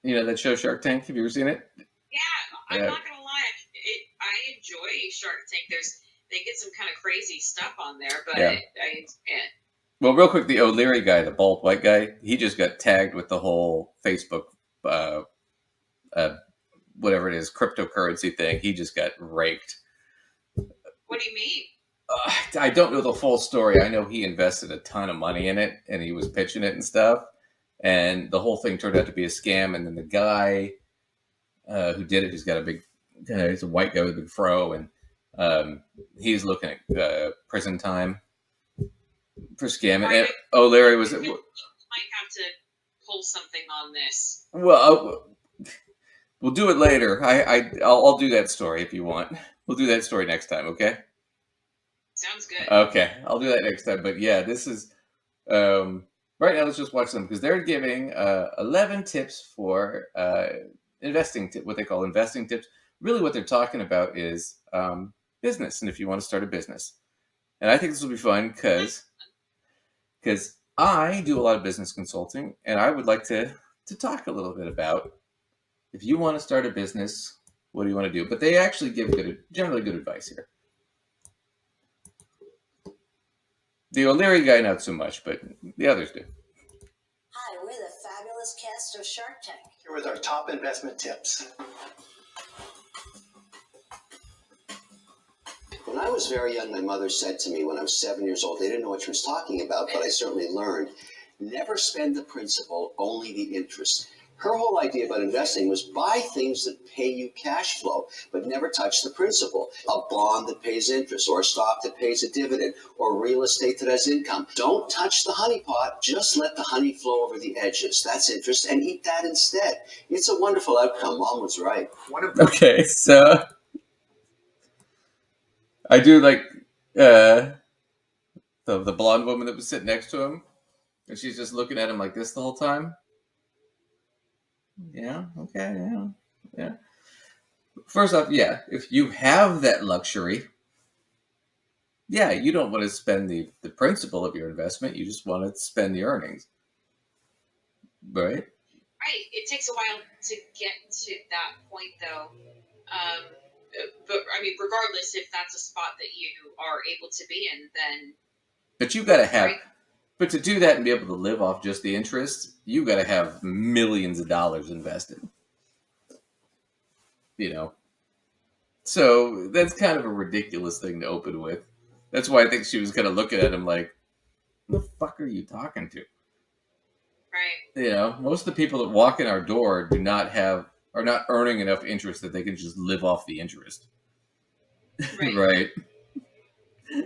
You know that show Shark Tank? Have you ever seen it? Yeah, I'm Yeah. not gonna lie. I enjoy Shark Tank. They get some kind of crazy stuff on there, but Yeah. yeah. Well, real quick, the O'Leary guy, the bald white guy, he just got tagged with the whole Facebook, uh, uh, whatever it is, cryptocurrency thing. He just got raked. What do you mean? I don't know the full story. I know he invested a ton of money in it, and he was pitching it and stuff. And the whole thing turned out to be a scam. And then the guy who did it, he's got a big, he's a white guy with a big fro, and he's looking at prison time for scamming. Right, And O'Leary was might have to pull something on this. well. We'll do it later. I'll do that story if you want. We'll do that story next time. Okay. Sounds good. Okay, I'll do that next time. But yeah, this is right now. Let's just watch them because they're giving 11 tips for investing. What they call investing tips. Really, what they're talking about is business, and if you want to start a business. And I think this will be fun because I do a lot of business consulting, and I would like to talk a little bit about if you want to start a business, what do you want to do? But they actually give generally good advice here. The O'Leary guy, not so much, but the others do. Hi, we're the fabulous cast of Shark Tank. Here with our top investment tips. When I was very young, my mother said to me when I was 7 years old, they didn't know what she was talking about, but I certainly learned, never spend the principal, only the interest. Her whole idea about investing was buy things that pay you cash flow, but never touch the principal. A bond that pays interest, or a stock that pays a dividend, or real estate that has income. Don't touch the honey pot, just let the honey flow over the edges. That's interest, and eat that instead. It's a wonderful outcome. Mom was right. Okay, so I do like the blonde woman that was sitting next to him, and she's just looking at him like this the whole time. Yeah. Okay. Yeah. Yeah. First off, yeah, if you have that luxury, yeah, you don't want to spend the principal of your investment. You just want to spend the earnings, right? Right. It takes a while to get to that point, though. But I mean, regardless, if that's a spot that you are able to be in, then. But you got to have. Right. But to do that and be able to live off just the interest, you got to have millions of dollars invested. You know, so that's kind of a ridiculous thing to open with. That's why I think she was kind of looking at him like, "Who the fuck are you talking to?" Right. You know, most of the people that walk in our door are not earning enough interest that they can just live off the interest. Right. Right.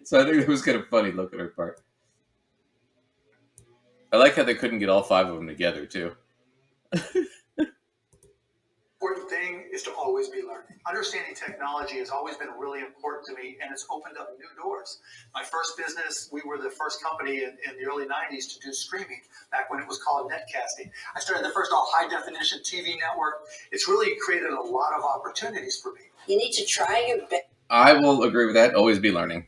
So I think it was kind of funny look at her part. I like how they couldn't get all 5 of them together too. Important thing is to always be learning. Understanding technology has always been really important to me, and it's opened up new doors. My first business, we were the first company in the early 90s to do streaming, back when it was called netcasting. I started the first all high-definition TV network. It's really created a lot of opportunities for me. You need to try your best. I will agree with that. Always be learning.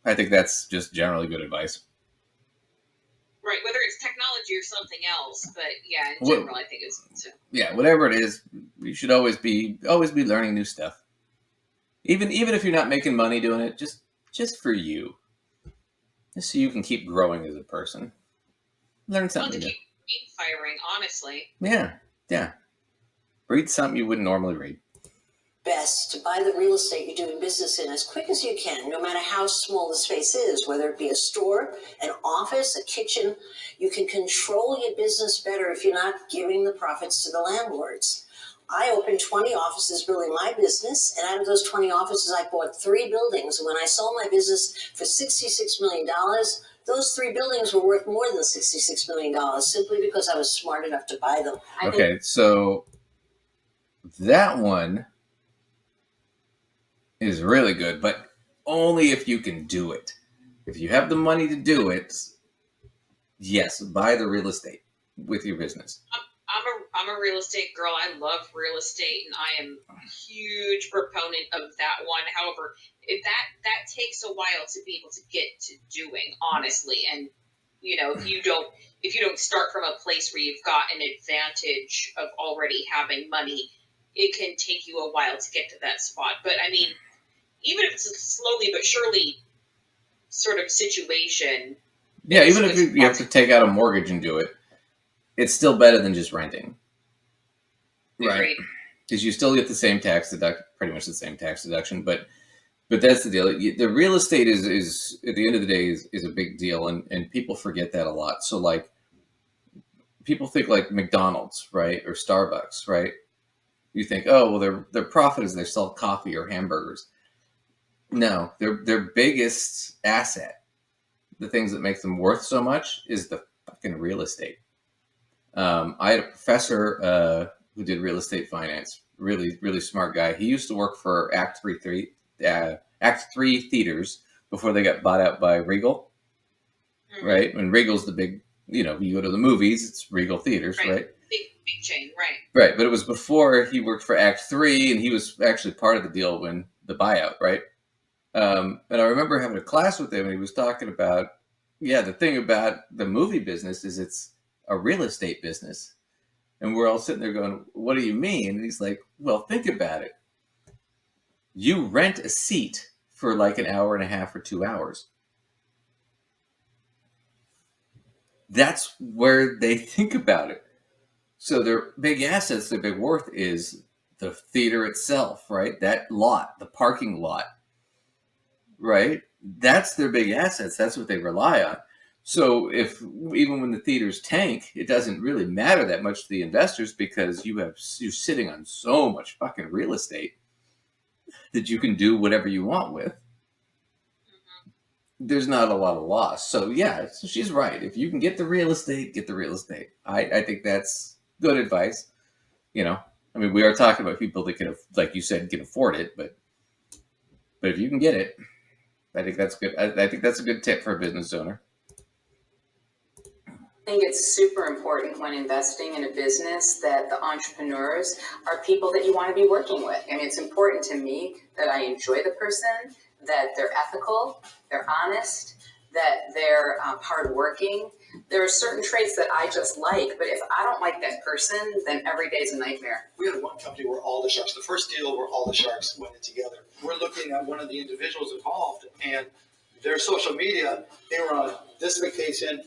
I think that's just generally good advice. Right, whether it's technology or something else, but yeah, in general, I think it's so. Yeah, whatever it is, you should always be learning new stuff. Even if you're not making money doing it, just for you, just so you can keep growing as a person. Learn something. To keep me firing, honestly. Yeah. Read something you wouldn't normally read. Best to buy the real estate you're doing business in as quick as you can, no matter how small the space is, whether it be a store, an office, a kitchen. You can control your business better if you're not giving the profits to the landlords. I opened 20 offices building my business, and out of those 20 offices, I bought 3 buildings. And when I sold my business for $66 million, those 3 buildings were worth more than $66 million simply because I was smart enough to buy them. Okay, so that one is really good, but only if you can do it. If you have the money to do it, yes, buy the real estate with your business. I'm a real estate girl. I love real estate, and I am a huge proponent of that one. However, that takes a while to be able to get to doing, honestly. And if you don't if you don't start from a place where you've got an advantage of already having money, it can take you a while to get to that spot. But I mean, even if it's a slowly but surely sort of situation. Yeah, even if you have to take out a mortgage and do it, it's still better than just renting. Right. Because you still get the same tax deduction, pretty much the same tax deduction, but that's the deal. The real estate is at the end of the day is a big deal, and people forget that a lot. So like people think like McDonald's, right, or Starbucks, right? You think, oh well, their profit is they sell coffee or hamburgers. No, their biggest asset, the things that make them worth so much, is the fucking real estate. I had a professor who did real estate finance, really smart guy. He used to work for Act 3 theaters before they got bought out by Regal, right? When Regal's the big, you go to the movies, it's Regal Theaters, right? Big chain, right? Right, but it was before he worked for Act 3, and he was actually part of the deal when the buyout, right? And I remember having a class with him, and he was talking about, the thing about the movie business is it's a real estate business. And we're all sitting there going, what do you mean? And he's like, well, think about it. You rent a seat for like an hour and a half or 2 hours. That's where they think about it. So their big assets, their big worth is the theater itself, right? That lot, the parking lot, right? That's their big assets. That's what they rely on. So if even when the theaters tank, it doesn't really matter that much to the investors because you're sitting on so much fucking real estate that you can do whatever you want with. There's not a lot of loss. So so she's right. If you can get the real estate, get the real estate. I think that's good advice. I mean, we are talking about people that can, like you said, can afford it, but if you can get it, I think that's good. I think that's a good tip for a business owner. I think it's super important when investing in a business that the entrepreneurs are people that you want to be working with. I mean, it's important to me that I enjoy the person, that they're ethical, they're honest, that they're hardworking. There are certain traits that I just like, but if I don't like that person, then every day's a nightmare. We had one company where all the sharks, the first deal where all the sharks went in together. We're looking at one of the individuals involved and their social media, they were on this vacation,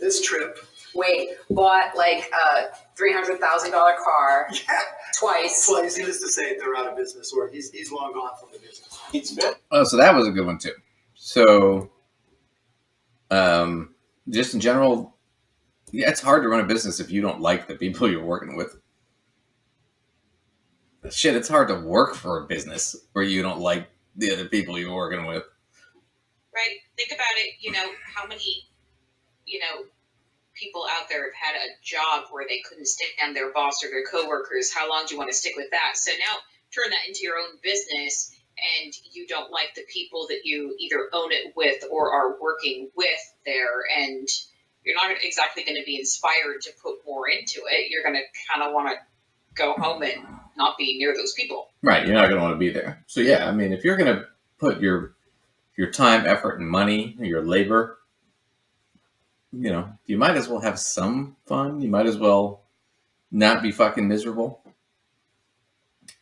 this trip. Wait, bought like a $300,000 car twice. Needless to say, they're out of business, or he's long gone from the business. Oh, so that was a good one too. So, just in general, it's hard to run a business if you don't like the people you're working with. Shit, it's hard to work for a business where you don't like the other people you're working with. Right. Think about it. How many, people out there have had a job where they couldn't stand their boss or their coworkers. How long do you want to stick with that? So now turn that into your own business, and you don't like the people that you either own it with or are working with there, and you're not exactly going to be inspired to put more into it. You're going to kind of want to go home and not be near those people. Right. You're not going to want to be there. So I mean, if you're going to put your time, effort, and money, your labor, you might as well have some fun. You might as well not be fucking miserable.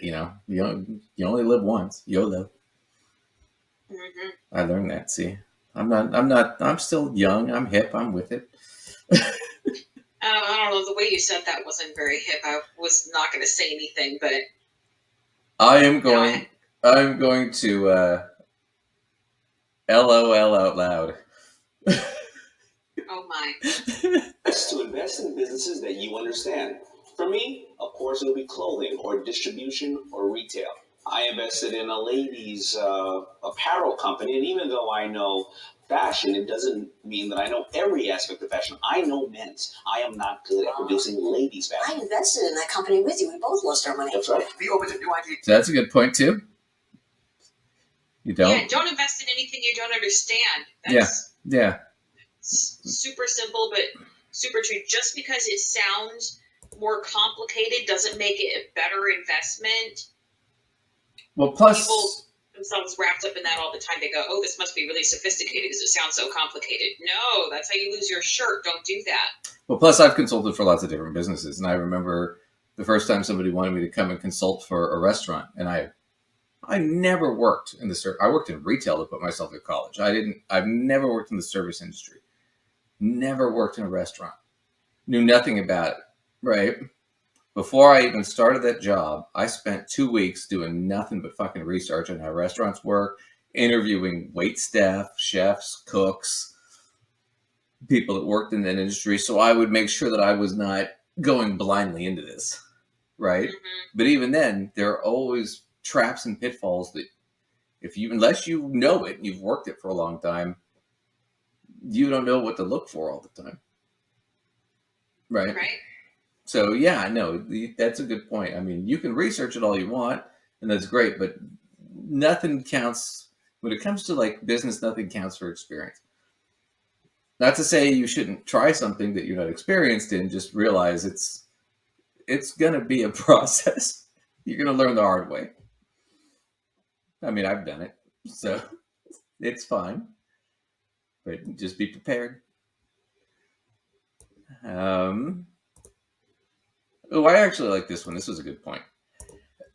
You only live once. YOLO. Mm-hmm. I learned that. See, I'm still young. I'm hip. I'm with it. I don't know. The way you said that wasn't very hip. I was not going to say anything, but I'm going to LOL out loud. Oh my. Best to invest in businesses that you understand. For me, of course, it'll be clothing or distribution or retail. I invested in a ladies' apparel company, and even though I know fashion, it doesn't mean that I know every aspect of fashion. I know men's. I am not good at producing ladies' fashion. I invested in that company with you. We both lost our money. That's right. Be open to new ideas. So that's a good point too. You don't? Yeah, don't invest in anything you don't understand. Yeah. Super simple, but super true. Just because it sounds more complicated doesn't make it a better investment. Well, plus, themselves wrapped up in that all the time. They go, oh, this must be really sophisticated because it sounds so complicated. No, that's how you lose your shirt. Don't do that. Well, plus I've consulted for lots of different businesses, and I remember the first time somebody wanted me to come and consult for a restaurant, and I never worked in the I worked in retail to put myself through college. I've never worked in the service industry. Never worked in a restaurant. Knew nothing about it, right? Before I even started that job, I spent 2 weeks doing nothing but fucking research on how restaurants work, interviewing wait staff, chefs, cooks, people that worked in that industry. So I would make sure that I was not going blindly into this, right? Mm-hmm. But even then, there are always traps and pitfalls that unless you know it, you've worked it for a long time, you don't know what to look for all the time. Right. So yeah, no, that's a good point. I mean, you can research it all you want, and that's great, but nothing counts when it comes to like business. Nothing counts for experience. Not to say you shouldn't try something that you're not experienced in. Just realize it's gonna be a process. You're gonna learn the hard way. I mean, I've done it, so it's fine, but just be prepared. Oh, I actually like this one. This was a good point.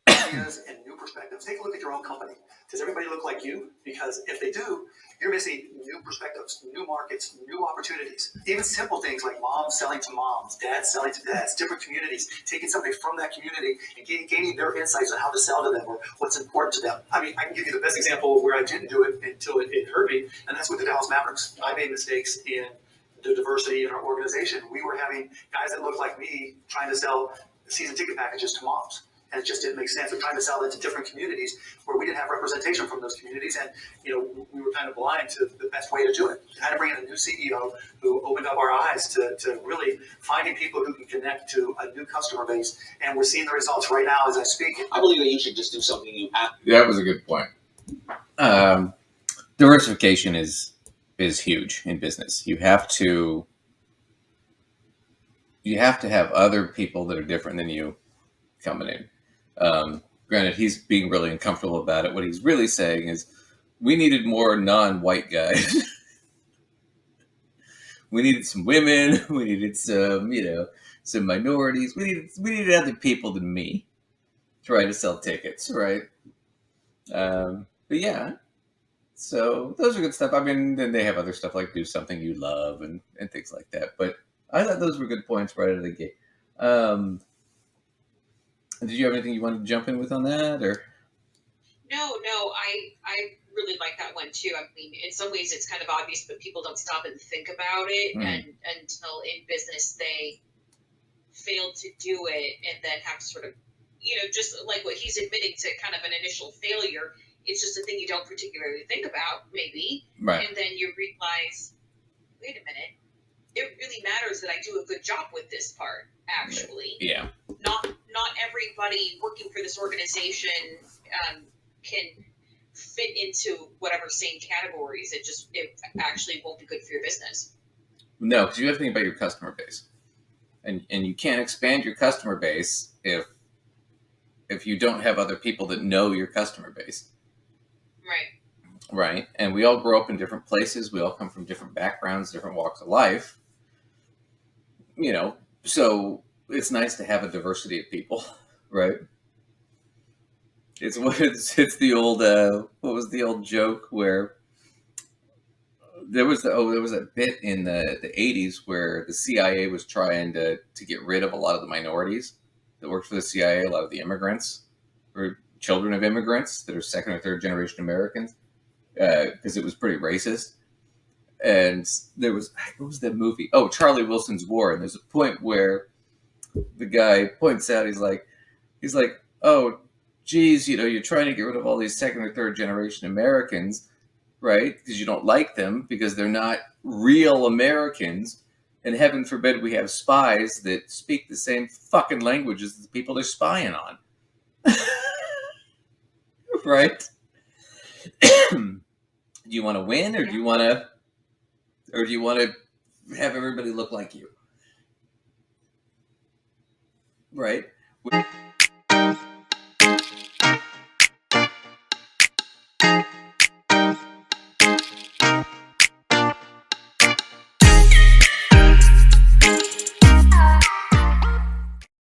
Ideas and new perspectives. Take a look at your own company. Does everybody look like you? Because if they do, you're missing new perspectives, new markets, new opportunities. Even simple things like moms selling to moms, dads selling to dads, different communities, taking somebody from that community and gaining their insights on how to sell to them or what's important to them. I mean, I can give you the best example of where I didn't do it until it hurt me, and that's with the Dallas Mavericks. I made mistakes in the diversity in our organization. We were having guys that looked like me trying to sell season ticket packages to moms. And it just didn't make sense. We're trying to sell into different communities where we didn't have representation from those communities. And, we were kind of blind to the best way to do it. We had to bring in a new CEO who opened up our eyes to really finding people who can connect to a new customer base. And we're seeing the results right now as I speak. I believe that you should just do something you have. That was a good point. Diversification is huge in business. You have to have other people that are different than you coming in. Granted, he's being really uncomfortable about it. What he's really saying is we needed more non-white guys. We needed some women. We needed some minorities. We needed other people than me trying to sell tickets, right? But yeah, so those are good stuff. I mean, then they have other stuff like do something you love and things like that. But I thought those were good points right out of the gate. Did you have anything you wanted to jump in with on that, or? No, I really like that one too. I mean, in some ways it's kind of obvious, but people don't stop and think about it, and until in business they fail to do it, and then have to sort of, just like what he's admitting to, kind of an initial failure. It's just a thing you don't particularly think about, maybe, right? And then you realize, wait a minute, it really matters that I do a good job with this part, actually. Yeah. Not everybody working for this organization can fit into whatever same categories. It actually won't be good for your business. No, because you have to think about your customer base, and you can't expand your customer base if you don't have other people that know your customer base. Right. And we all grow up in different places. We all come from different backgrounds, different walks of life. So it's nice to have a diversity of people, right? It's the old what was the old joke where there was a bit in the 80s where the CIA was trying to get rid of a lot of the minorities that worked for the CIA, a lot of the immigrants or children of immigrants that are second or third generation Americans, because it was pretty racist. And there was, what was that movie? Oh, Charlie Wilson's War. And there's a point where the guy points out, he's like, oh, geez, you're trying to get rid of all these second or third generation Americans, right? Because you don't like them because they're not real Americans. And heaven forbid we have spies that speak the same fucking language as the people they're spying on. Right? Do you want to win, or do you want to have everybody look like you? Right?